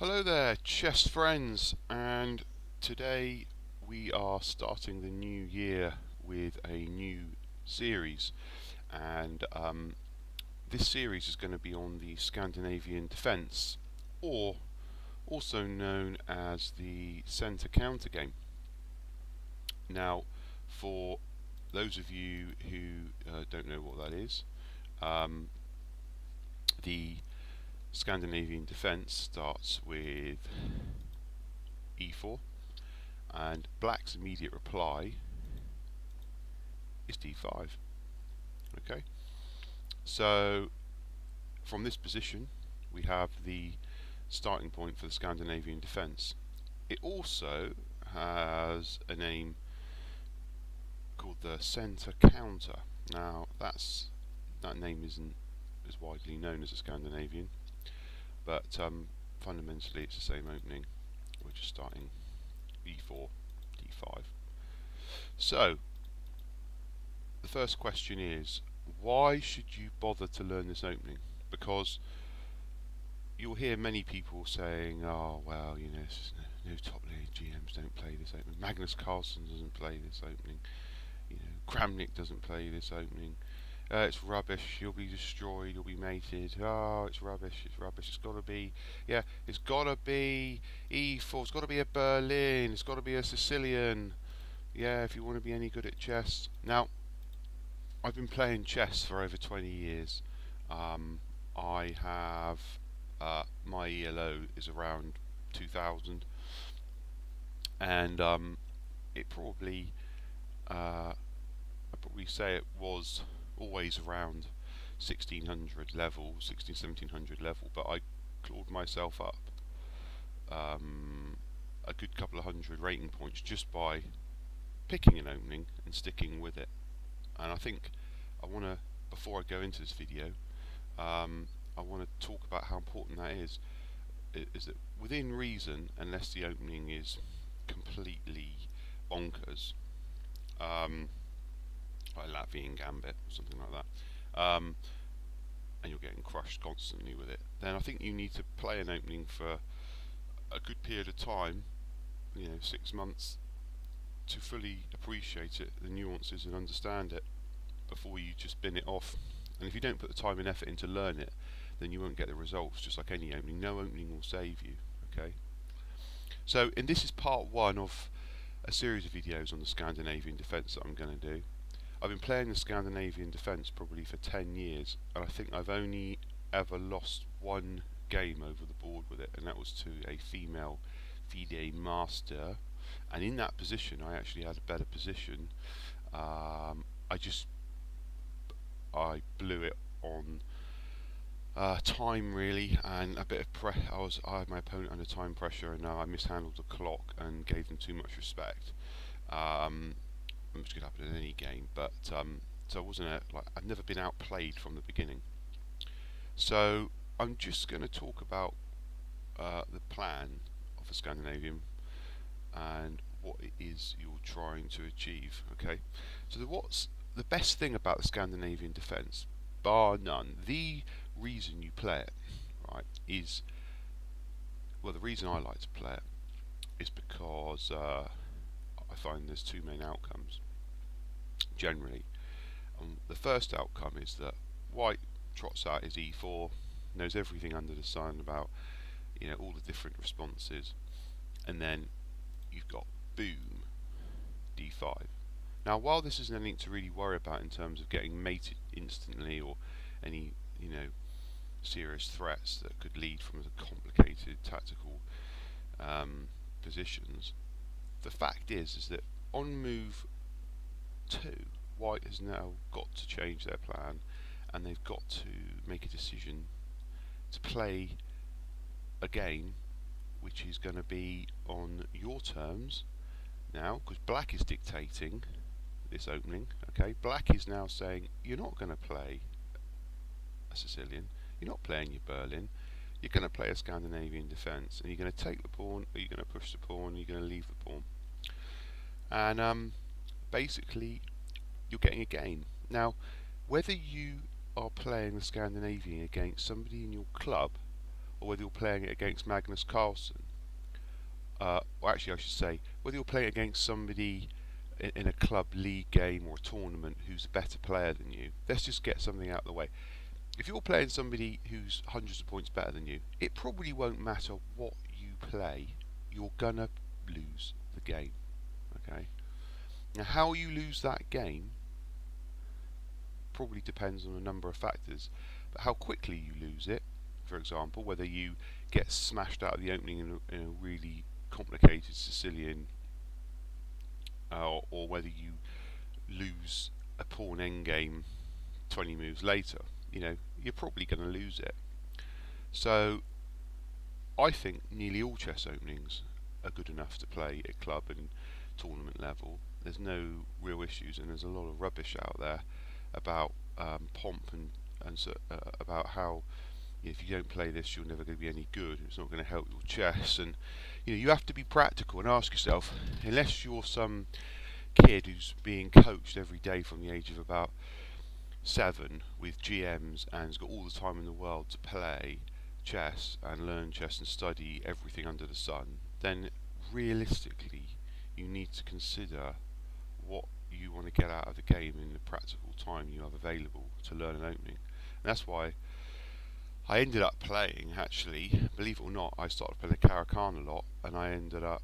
Hello there, chess friends, and today we are starting the new year with a new series, and this series is going to be on the Scandinavian Defence, or also known as the centre counter game. Now, for those of you who don't know what that is, um, the Scandinavian Defence starts with e4, and black's immediate reply is d5. Okay, so from this position we have the starting point for the Scandinavian defence. It also has a name called the centre counter. Now that name isn't as widely known as the Scandinavian, but fundamentally it's the same opening. We're just starting e4, d5. So the first question is, why should you bother to learn this opening? Because you'll hear many people saying, "Oh, well, no top league GMs don't play this opening. Magnus Carlsen doesn't play this opening. Kramnik doesn't play this opening. It's rubbish. You'll be destroyed. You'll be mated. Oh, it's rubbish. It's rubbish. It's got to be, yeah, it's got to be E4. It's got to be a Berlin. It's got to be a Sicilian. Yeah, if you want to be any good at chess." Now, I've been playing chess for over 20 years. I have my ELO is around 2000, and it probably I'd probably say it was always around 1600 level, 1700 level, but I clawed myself up a good couple of hundred rating points just by picking an opening and sticking with it. And I think I want to, before I go into this video, I want to talk about how important that is. Is that within reason, unless the opening is completely bonkers, like Latvian Gambit or something like that, and you're getting crushed constantly with it, then I think you need to play an opening for a good period of time, 6 months, to fully appreciate it, the nuances, and understand it before you just bin it off. And if you don't put the time and effort in to learn it, then you won't get the results. Just like any opening, no opening will save you. Okay. So, and this is part one of a series of videos on the Scandinavian Defence that I'm going to do. I've been playing the Scandinavian Defence probably for 10 years, and I think I've only ever lost one game over the board with it, and that was to a female FIDE master. And in that position, I actually had a better position. I blew it on time really, and a bit of I had my opponent under time pressure, and I mishandled the clock and gave them too much respect, which could happen in any game. But so I wasn't I've never been outplayed from the beginning. So I'm just going to talk about the plan of the Scandinavian and what it is you're trying to achieve. Okay, so what's the best thing about the Scandinavian Defence, bar none, the reason you play it, right, is, well, the reason I like to play it is because I find there's two main outcomes generally. The first outcome is that white trots out his e4, knows everything under the sun about all the different responses, and then you've got boom, d5. Now, while this isn't anything to really worry about in terms of getting mated instantly or any serious threats that could lead from the complicated tactical positions, the fact is that on move 2, white has now got to change their plan, and they've got to make a decision to play a game which is going to be on your terms now, because black is dictating this opening. Okay, black is now saying, you're not going to play a Sicilian, you're not playing your Berlin, you're going to play a Scandinavian Defence, and you're going to take the pawn, or you're going to push the pawn, or you're going to leave the pawn. And basically you're getting a game. Now, whether you are playing the Scandinavian against somebody in your club or whether you're playing it against Magnus Carlsen, or actually I should say, whether you're playing against somebody in a club league game or a tournament who's a better player than you. Let's just get something out of the way. If you're playing somebody who's hundreds of points better than you, it probably won't matter what you play, you're gonna lose the game. Okay. Now, how you lose that game probably depends on a number of factors, but how quickly you lose it, for example, whether you get smashed out of the opening in a really complicated Sicilian, or whether you lose a pawn endgame 20 moves later, you're probably going to lose it. So I think nearly all chess openings are good enough to play at club and tournament level. There's no real issues, and there's a lot of rubbish out there about pomp and about how if you don't play this, you're never going to be any good. It's not going to help your chess, and you have to be practical and ask yourself, unless you're some kid who's being coached every day from the age of about 7 with GMs and has got all the time in the world to play chess and learn chess and study everything under the sun, then realistically you need to consider what you want to get out of the game in the practical time you have available to learn an opening. And that's why I ended up playing, actually, believe it or not, I started playing the Caro-Kann a lot, and I ended up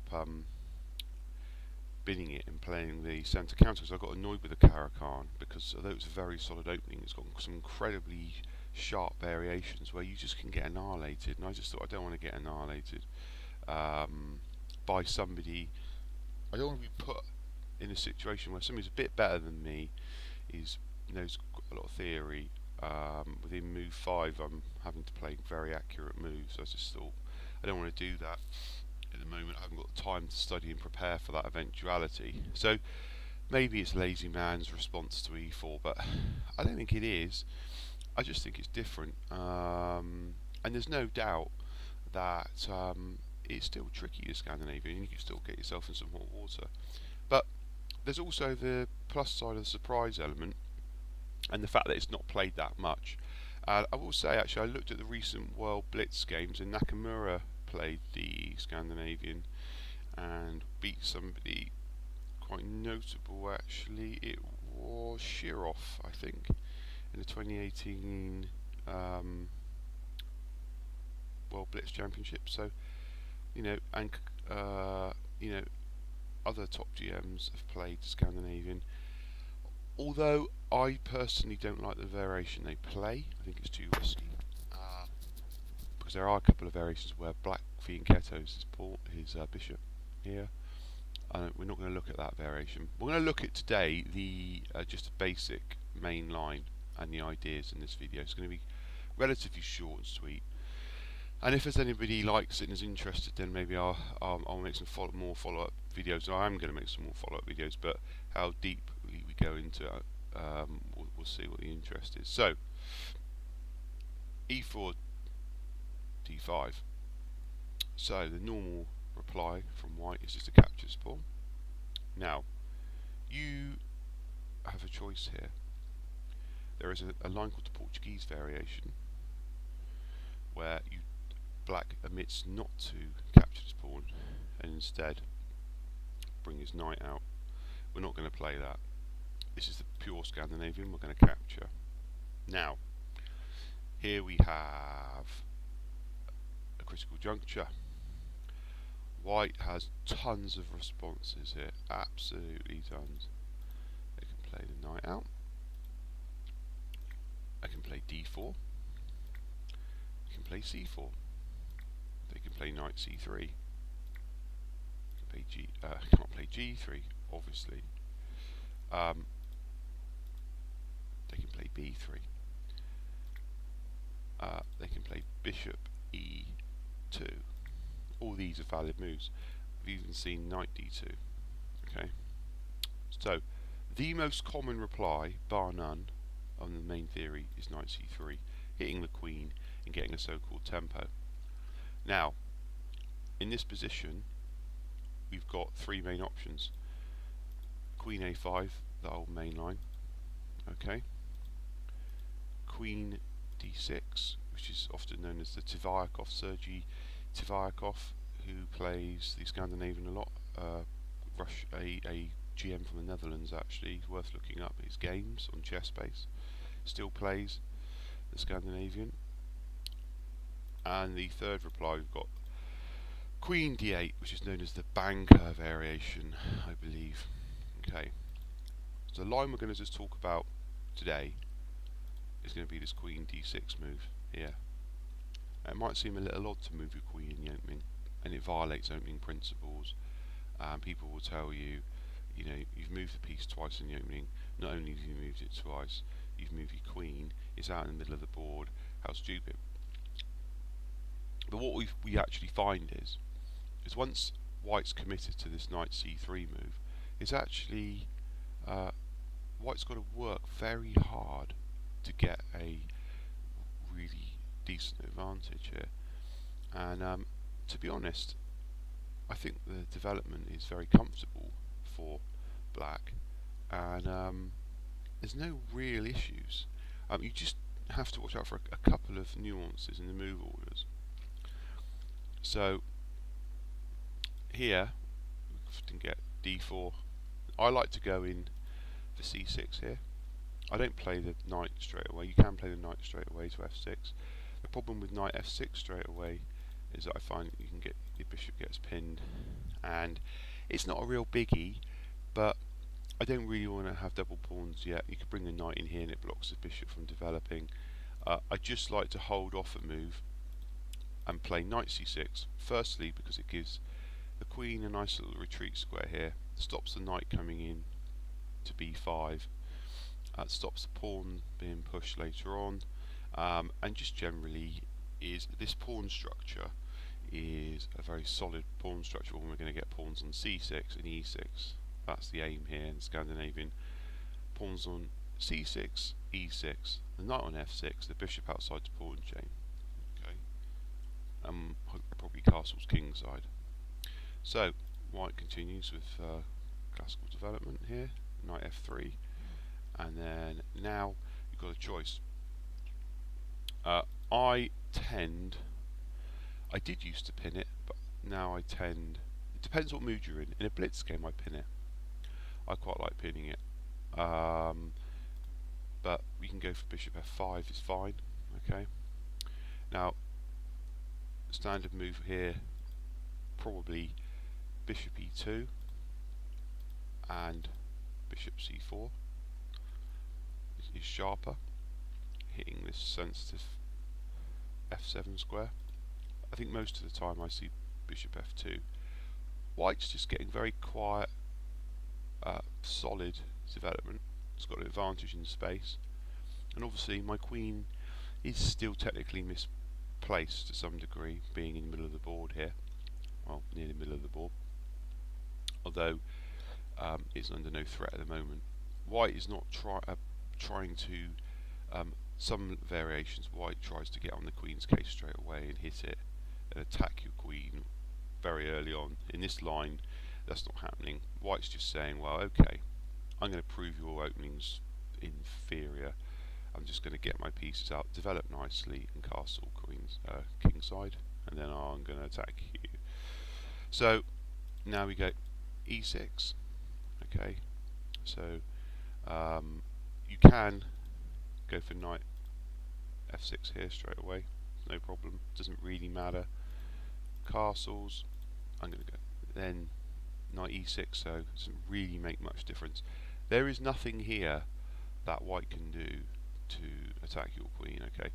binning it and playing the centre counter, because I got annoyed with the Caro-Kann, because although it's a very solid opening, it's got some incredibly sharp variations where you just can get annihilated, and I just thought, I don't want to get annihilated by somebody. I don't want to be put in a situation where somebody's a bit better than me, knows a lot of theory. Within move 5 I'm having to play very accurate moves. I just thought, I don't want to do that at the moment. I haven't got the time to study and prepare for that eventuality. So maybe it's lazy man's response to e4, but I don't think it is. I just think it's different, and there's no doubt that it's still tricky to Scandinavian, and you can still get yourself in some hot water. But there's also the plus side of the surprise element, and the fact that it's not played that much. I will say, actually, I looked at the recent World Blitz games, and Nakamura played the Scandinavian and beat somebody quite notable, actually. It was Shirov, I think, in the 2018 World Blitz Championship. So, and other top GMs have played Scandinavian. Although I personally don't like the variation they play, I think it's too risky. Because there are a couple of variations where black fianchettos his bishop here. We're not going to look at that variation. We're going to look at today the just a basic main line and the ideas in this video. It's going to be relatively short and sweet. And if there's anybody who likes it and is interested, then maybe I'll make some more follow-up videos. I am going to make some more follow-up videos, but how deep we go into it, we'll see what the interest is. So, e4, d5. So the normal reply from white is just to capture this pawn. Now, you have a choice here. There is a line called the Portuguese variation, where black admits not to capture this pawn and instead bring his knight out. We're not going to play that. This is the pure Scandinavian we're going to capture. Now, here we have a critical juncture. White has tons of responses here, absolutely tons. They can play the knight out. I can play d4. I can play c4. They can play knight c3. Can't play g3, obviously. They can play b3. They can play bishop e2. All these are valid moves. We've even seen knight d2. Okay. So the most common reply, bar none, on the main theory is knight c3, hitting the queen and getting a so-called tempo. Now, in this position, we've got three main options. Queen a5, the old main line. Okay. Queen d6, which is often known as the Tivyakov, Sergei Tivyakov, who plays the Scandinavian a lot. A GM from the Netherlands, actually, worth looking up his games on ChessBase. Still plays the Scandinavian. And the third reply, we've got Queen D8, which is known as the banker variation, I believe. Okay, so the line we're going to just talk about today is going to be this Queen D6 move here. Now, it might seem a little odd to move your queen in the opening, and it violates opening principles. People will tell you, you know, you've moved the piece twice in the opening. Not only have you moved it twice, you've moved your queen. It's out in the middle of the board. How stupid! But what we actually find is once White's committed to this Knight C3 move, is actually White's got to work very hard to get a really decent advantage here. And to be honest, I think the development is very comfortable for Black, and there's no real issues. You just have to watch out for a couple of nuances in the move orders. So here we often get D4. I like to go in for C6 here. I don't play the knight straight away. You can play the knight straight away to F6. The problem with knight F6 straight away is that I find you can get your bishop gets pinned, and it's not a real biggie, but I don't really want to have double pawns yet. You could bring the knight in here and it blocks the bishop from developing. I just like to hold off a move and play knight C6, firstly because it gives the queen a nice little retreat square here, stops the knight coming in to B5, stops the pawn being pushed later on, and just generally is this pawn structure is a very solid pawn structure when we're going to get pawns on C6 and E6. That's the aim here in Scandinavian. Pawns on C6, E6, the knight on F6, the bishop outside the pawn chain. Okay, probably castle's kingside. So White continues with classical development here, knight F3, and then now you've got a choice. I did used to pin it, but now I tend. It depends what mood you're in. In a blitz game, I pin it. I quite like pinning it. But we can go for bishop F5 is fine. Okay. Now, standard move here, probably bishop E2 and bishop C4 is sharper, hitting this sensitive F7 square. I think most of the time I see bishop F2. White's just getting very quiet, solid development. It's got an advantage in space, and obviously my queen is still technically misplaced to some degree, being in the middle of the board here, well, near the middle of the board, although it's under no threat at the moment. White is not trying to, some variations, White tries to get on the queen's case straight away and hit it and attack your queen very early on. In this line, that's not happening. White's just saying, well, okay, I'm going to prove your opening's inferior. I'm just going to get my pieces out, develop nicely, and castle queen's kingside, and then I'm going to attack you. So now we go E6. Okay, so you can go for knight F6 here straight away, no problem, doesn't really matter. Castles, I'm going to go then knight E6, so it doesn't really make much difference. There is nothing here that White can do to attack your queen. Okay,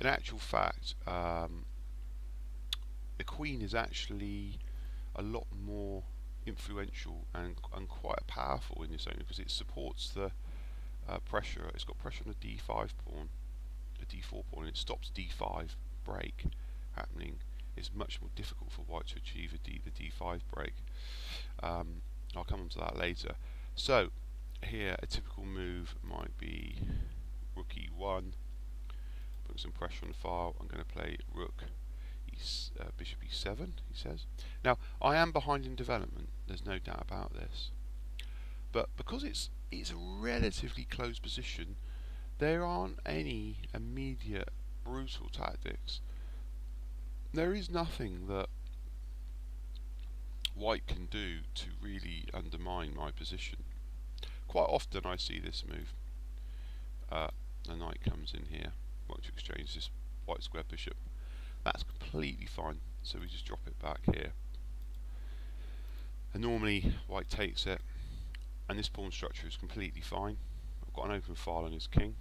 in actual fact, the queen is actually a lot more influential and quite powerful in this zone because it supports the pressure. It's got pressure on the D5 pawn, the D4 pawn, and it stops D5 break happening. It's much more difficult for White to achieve the D5 break. I'll come on to that later. So here a typical move might be rook E1, putting some pressure on the file. I'm going to play rook bishop E7, he says. Now I am behind in development, there's no doubt about this, but because it's a relatively close position, there aren't any immediate brutal tactics. There is nothing that white can do to really undermine my position. Quite often I see this move. The knight comes in here, want to exchange this white square bishop. That's completely fine, so we just drop it back here. And normally white takes it, and this pawn structure is completely fine. I've got an open file on his king.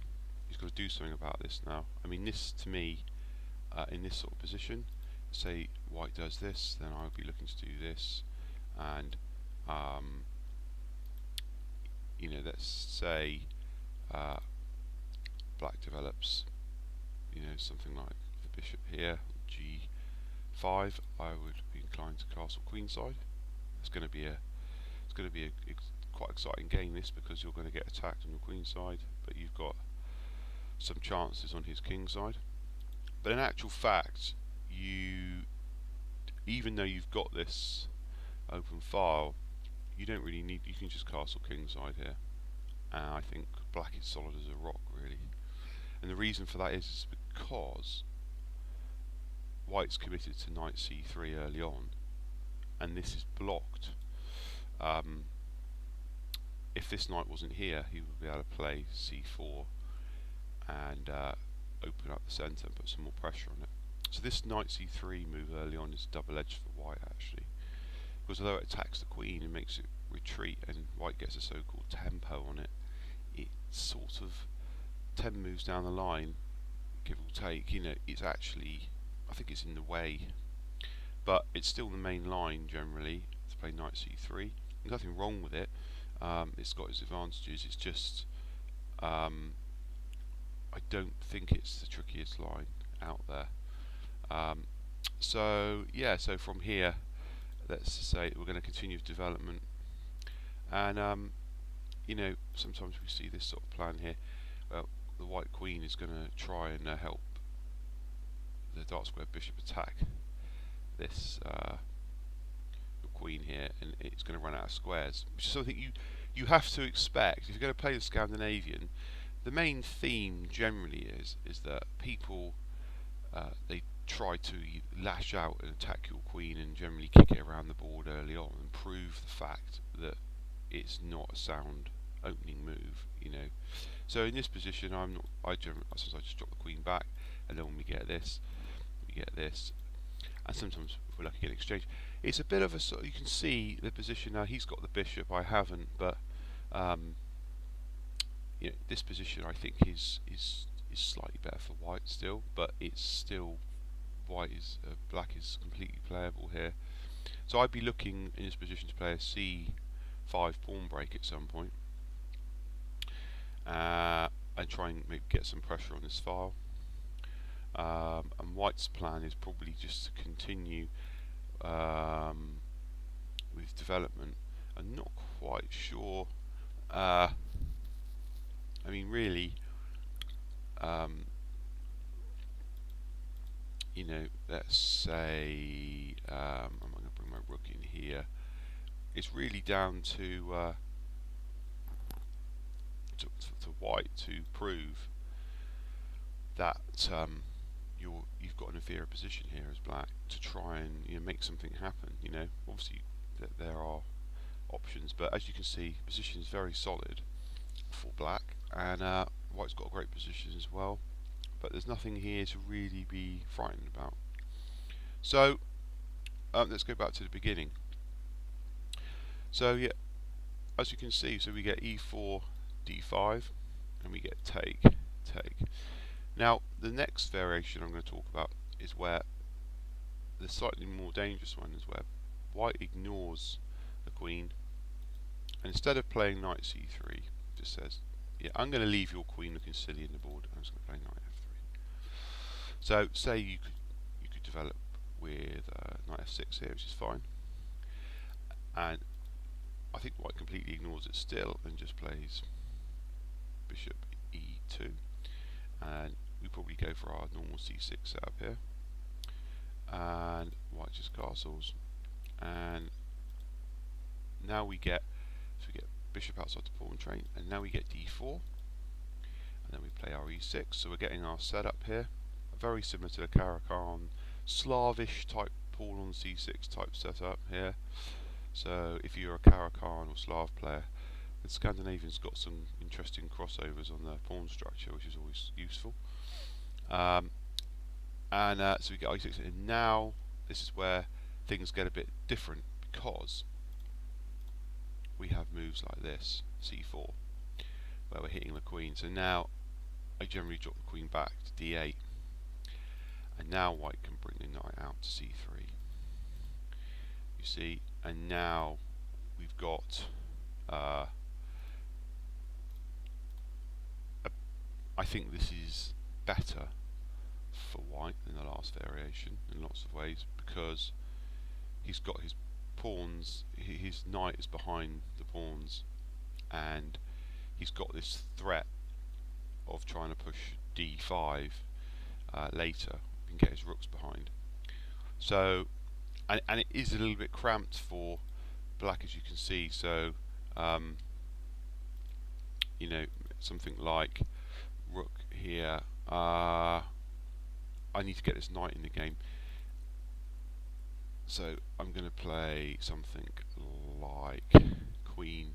He's got to do something about this now. I mean, this to me, in this sort of position, say white does this, then I would be looking to do this, and you know, let's say black develops, you know, something like the bishop here, g5. I would be inclined to castle queenside. It's going to be a quite exciting game, this, because you're going to get attacked on your queen side, but you've got some chances on his king side. But in actual fact, even though you've got this open file, you don't really need. You can just castle king side here, and I think black is solid as a rock, really. And the reason for that is because white's committed to knight c3 early on, and this is blocked. If this knight wasn't here, he would be able to play c4 and open up the centre and put some more pressure on it. So this knight c3 move early on is double-edged for white, actually, because although it attacks the queen and makes it retreat, and white gets a so-called tempo on it, it's sort of 10 moves down the line, give or take. You know, it's actually, I think it's in the way, but it's still the main line generally to play knight c3. There's nothing wrong with it. It's got its advantages. It's just I don't think it's the trickiest line out there. So yeah, so from here, let's say we're going to continue development, and you know, sometimes we see this sort of plan here. Well, the white queen is going to try and help the dark square bishop attack this queen here, and it's going to run out of squares, which is something you have to expect if you're going to play the Scandinavian. The main theme generally is that people they try to lash out and attack your queen and generally kick it around the board early on and prove the fact that it's not a sound opening move, you know. So in this position, sometimes I just drop the queen back, and then when we get this, and sometimes if we're lucky get an exchange. It's a bit of a sort. You can see the position now. He's got the bishop, I haven't, but you know, this position I think is slightly better for white still, but it's still black is completely playable here. So I'd be looking in this position to play a c5 pawn break at some point, and try and maybe get some pressure on this file. And white's plan is probably just to continue with development. I'm not quite sure. I mean, really, you know, let's say I'm going to bring my rook in here. It's really down to white to prove that you've got an inferior position here as black, to try and, you know, make something happen. You know, obviously there are options, but as you can see, position is very solid for black, and white's got a great position as well, but there's nothing here to really be frightened about. So let's go back to the beginning. So yeah, as you can see, so we get e4, d5, and we get take. Now the next variation I'm going to talk about is where the slightly more dangerous one is where white ignores the queen, and instead of playing knight c3, just says, yeah, I'm going to leave your queen looking silly in the board, I'm just going to play knight f3. So say you could develop with knight f6 here, which is fine, and I think white completely ignores it still and just plays bishop e2, and we probably go for our normal c6 setup here, and white just castles, and now we get bishop outside the pawn train, and now we get d4, and then we play our e6. So we're getting our setup here, a very similar to the Caracan Slavish type pawn on c6 type setup here. So if you're a Caracan or Slav player, the Scandinavian's got some interesting crossovers on their pawn structure, which is always useful. So we get i6, and now this is where things get a bit different, because we have moves like this, c4, where we're hitting the queen. So now I generally drop the queen back to d8, and now white can bring the knight out to c3. You see, and now we've got I think this is better for white than the last variation in lots of ways, because he's got his pawns, his knight is behind the pawns, and he's got this threat of trying to push d5 later and get his rooks behind. So, and it is a little bit cramped for black, as you can see. So, you know, something like rook here. I need to get this knight in the game. So I'm going to play something like queen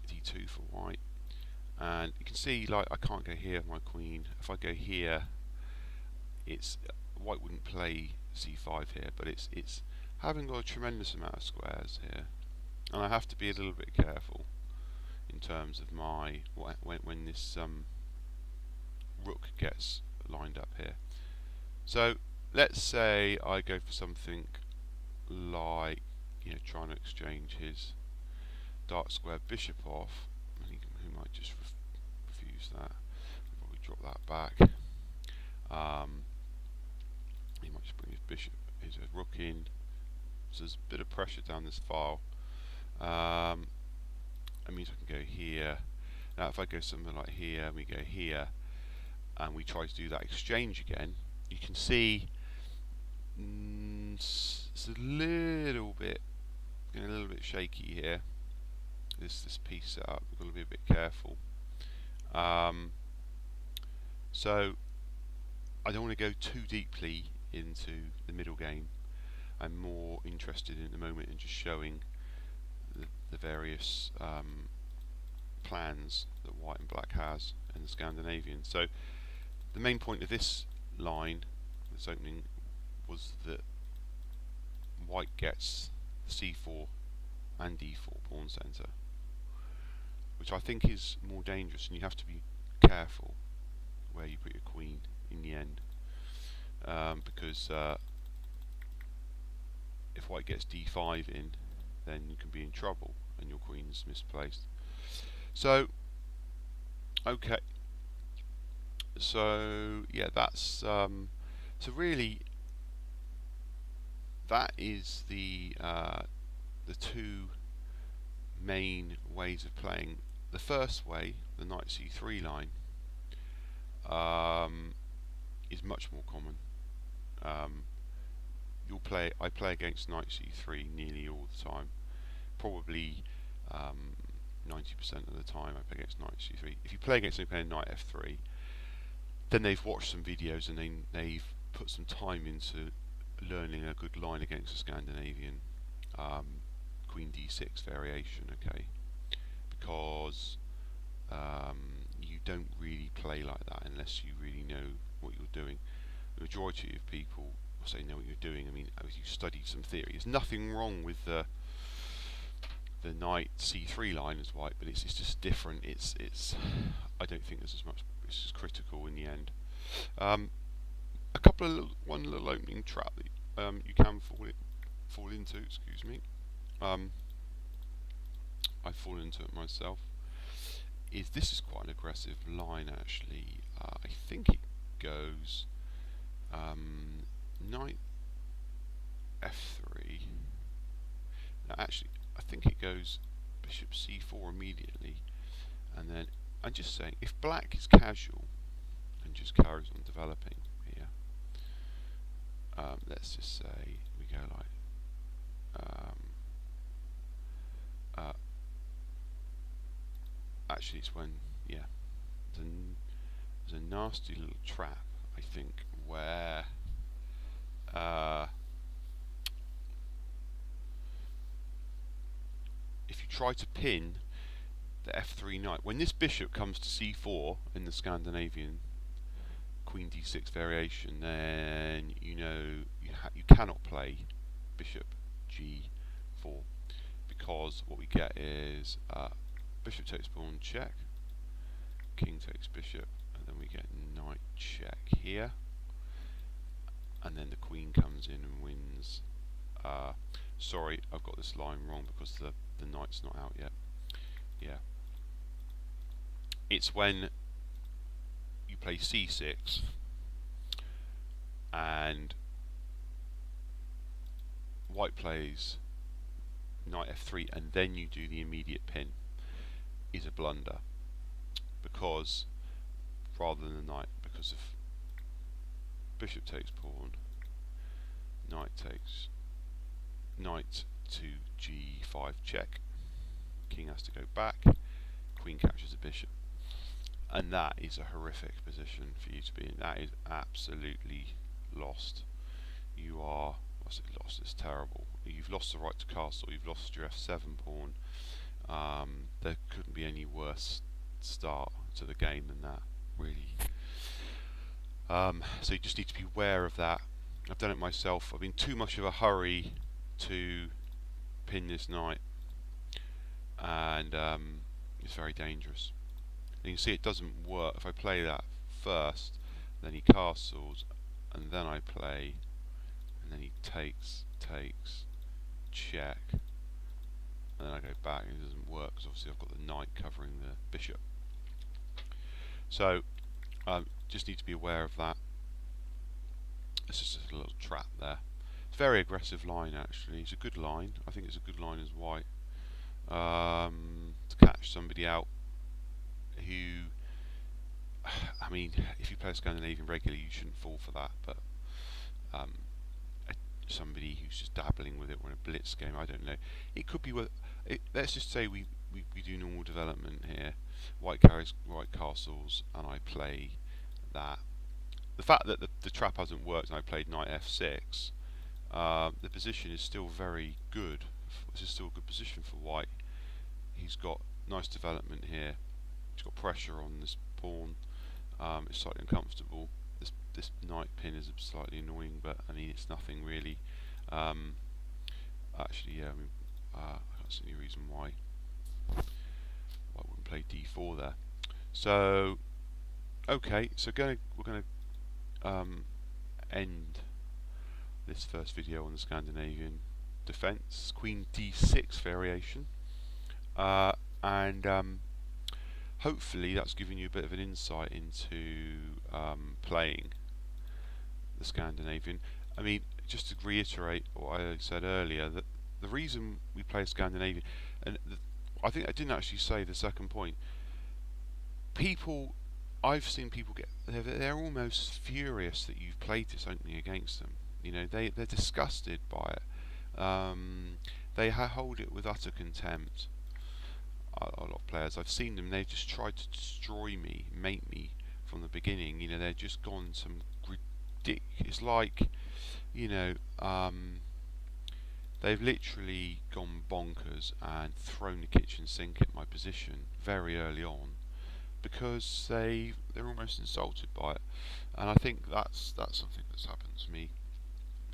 d2 for white, and you can see, like, I can't go here with my queen. If I go here, it's white wouldn't play c5 here, but it's having got a tremendous amount of squares here, and I have to be a little bit careful in terms of my when this rook gets lined up here. So let's say I go for something like, you know, trying to exchange his dark square bishop off, and he might just refuse that. I'll probably drop that back. He might just bring his bishop, his rook in. So there's a bit of pressure down this file. That means I can go here. Now if I go something like here, and we go here, and we try to do that exchange again, you can see it's a little bit shaky here. This piece set up, we've got to be a bit careful. So I don't want to go too deeply into the middle game. I'm more interested in the moment in just showing the various plans that white and black has in the Scandinavian. So the main point of this line, this opening, was that white gets c4 and d4 pawn centre, which I think is more dangerous, and you have to be careful where you put your queen in the end, because if white gets d5 in, then you can be in trouble and your queen's misplaced. So okay, so yeah, that's so really that is the two main ways of playing. The first way, the knight c3 line, is much more common. I play against knight c3 nearly all the time. Probably 90% of the time I play against knight c3. If you play against somebody playing knight f3, then they've watched some videos and they've put some time into learning a good line against a Scandinavian Queen d6 variation, okay? Because you don't really play like that unless you really know what you're doing. The majority of people will say know what you're doing. I mean, as you studied some theory. There's nothing wrong with the knight c3 line as white, but it's just different. It's I don't think there's as much. It's as critical in the end. A couple of one little opening trap that you can fall into. Excuse me. I fall into it myself. This is quite an aggressive line actually. I think it goes knight f3. Now actually, I think it goes bishop c4 immediately, and then I'm just saying, if black is casual and just carries on developing here, let's just say we go like actually it's when, yeah, there's a nasty little trap, I think, where if you try to pin the f3 knight, when this bishop comes to c4 in the Scandinavian Qd6 variation, then you know you cannot play bishop g4, because what we get is bishop takes pawn check, king takes bishop, and then we get knight check here, and then the queen comes in and wins. Sorry, I've got this line wrong because the knight's not out yet. Yeah, it's when you play c6 and white plays knight f3 and then you do the immediate pin is a blunder, because rather than the knight, because if bishop takes pawn, knight takes knight to g5 check, king has to go back, queen captures a bishop, and that is a horrific position for you to be in. That is absolutely lost. You are, what's it lost? It's terrible. You've lost the right to castle, you've lost your f7 pawn. There couldn't be any worse start to the game than that, really. So you just need to be aware of that. I've done it myself. I've been too much of a hurry to pin this knight, and it's very dangerous. And you can see it doesn't work. If I play that first, then he castles, and then I play, and then he takes, check, and then I go back, and it doesn't work because obviously I've got the knight covering the bishop. So just need to be aware of that. It's just a little trap there. It's a very aggressive line actually. It's a good line. I think it's a good line as white to catch somebody out who, I mean, if you play Scandinavian regularly you shouldn't fall for that, but somebody who's just dabbling with it or in a blitz game, I don't know. It could be worth it. Let's just say we do normal development here. White carries white castles, and I play that. The fact that the trap hasn't worked and I played knight f6, the position is still very good. This is still a good position for white. He's got nice development here. He's got pressure on this pawn. It's slightly uncomfortable. This knight pin is slightly annoying, but I mean it's nothing really. Actually, yeah, I mean, I can't see any reason why I wouldn't play d4 there. So, okay, so we're going to end this first video on the Scandinavian Defence Qd6 variation, and hopefully that's given you a bit of an insight into playing the Scandinavian. I mean, just to reiterate what I said earlier, that the reason we play Scandinavian, and I think I didn't actually say the second point. I've seen people get, they're almost furious that you've played this opening against them. You know, they're disgusted by it. They hold it with utter contempt. A lot of players, I've seen them, they've just tried to destroy me, mate me from the beginning. You know, they're just gone some ridiculous, it's like, you know, they've literally gone bonkers and thrown the kitchen sink at my position very early on, because they're almost insulted by it. And I think that's something that's happened to me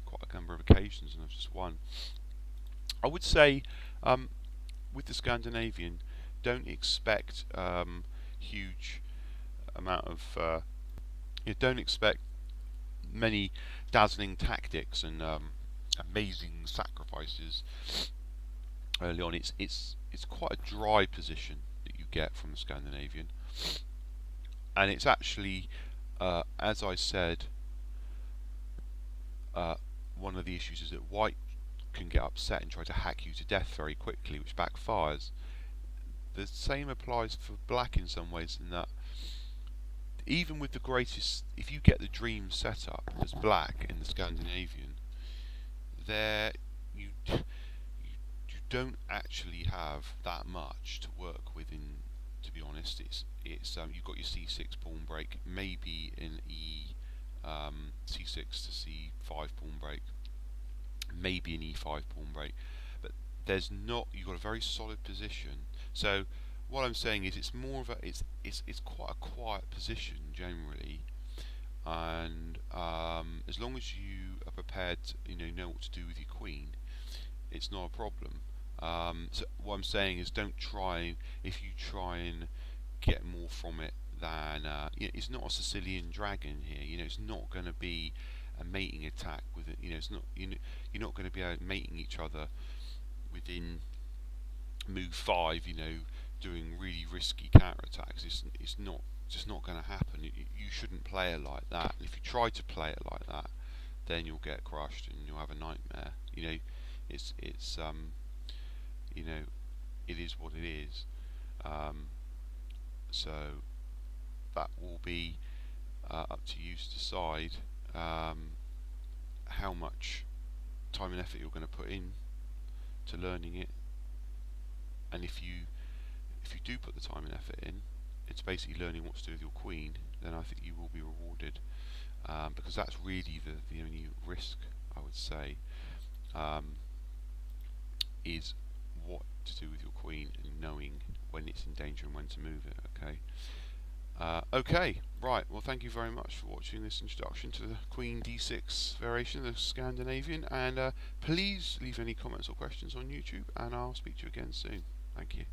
quite a number of occasions, and I've just won. I would say with the Scandinavian, don't expect huge amount of don't expect many dazzling tactics and amazing sacrifices early on. It's quite a dry position that you get from the Scandinavian, and it's actually as I said, one of the issues is that white can get upset and try to hack you to death very quickly, which backfires. The same applies for black in some ways, in that even with the greatest, if you get the dream setup as black in the Scandinavian, there you don't actually have that much to work with in to be honest. It's you've got your c6 pawn break, maybe an c6 to c5 pawn break, maybe an e5 pawn break, but there's not. You've got a very solid position. So what I'm saying is, it's more of a it's quite a quiet position generally, and as long as you are prepared, to, know what to do with your queen, it's not a problem. So what I'm saying is, don't try. If you try and get more from it than it's not a Sicilian dragon here. It's not going to be a mating attack with it. It's not. You're not going to be mating each other within move 5. Doing really risky counter attacks. It's not just not going to happen. You shouldn't play it like that. And if you try to play it like that, then you'll get crushed and you'll have a nightmare. It's it is what it is. So that will be up to you to decide how much time and effort you're going to put in to learning it. And if you do put the time and effort in, it's basically learning what to do with your queen, then I think you will be rewarded, because that's really the only risk, I would say, is what to do with your queen and knowing when it's in danger and when to move it. Okay, right, well, thank you very much for watching this introduction to the Qd6 variation of the Scandinavian, and please leave any comments or questions on YouTube, and I'll speak to you again soon. Thank you.